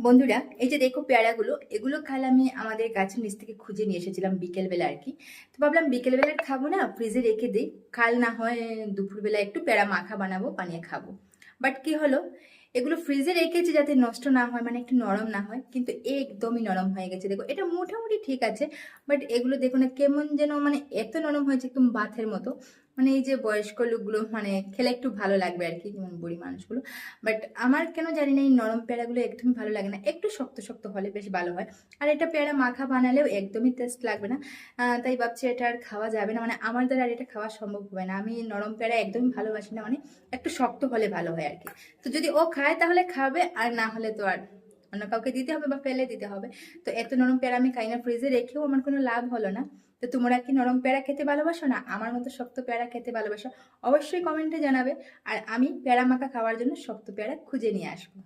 বন্ধুরা, এই যে দেখো পেয়ারাগুলো, এগুলো কাল আমি আমাদের গাছের নিচ থেকে খুঁজে নিয়ে এসেছিলাম বিকেলবেলা আর কি। তো ভাবলাম বিকেলবেলা আর খাবো না, ফ্রিজে রেখে দিই, কাল না হয় দুপুরবেলা একটু পেয়ারা মাখা বানাবো, বানিয়ে খাবো। বাট কি হলো, এগুলো ফ্রিজে রেখেছি যাতে নষ্ট না হয়, মানে একটু নরম না হয়, কিন্তু একদমই নরম হয়ে গেছে। দেখো এটা মোটামুটি ঠিক আছে, বাট এগুলো দেখো না কেমন যেন, মানে এত নরম হয়েছে একদম বাথের মতো। মানে এই যে বয়স্ক লোকগুলো মানে খেলে একটু ভালো লাগবে আর কি, যেমন বুড়ি মানুষগুলো। বাট আমার কেন জানি না এই নরম পেয়ারাগুলো একদমই ভালো লাগে না, একটু শক্ত শক্ত হলে বেশ ভালো হয়। আর এটা পেয়ারা মাখা বানালেও একদমই টেস্ট লাগবে না। তাই ভাবছি এটা আর খাওয়া যাবে না, মানে আমার দ্বারা আর এটা খাওয়া সম্ভব হবে না। আমি নরম পেয়ারা একদমই ভালোবাসি না, মানে একটু শক্ত হলে ভালো হয় আর কি। তো যদি ও খায় তাহলে খাবে, আর না হলে তো আর অন্য কাউকে দিতে হবে বা ফেলে দিতে হবে। তো এত নরম পেয়ারা আমি খাই না, ফ্রিজে রেখেও আমার কোনো লাভ হলো না। তো তোমরা কি নরম পেয়ারা খেতে ভালোবাসো না আমার মতো শক্ত পেয়ারা খেতে ভালোবাসো? অবশ্যই কমেন্টে জানাবে। আর আমি পেয়ারা মাখা খাওয়ার জন্য শক্ত পেয়ারা খুঁজে নিয়ে আসবো।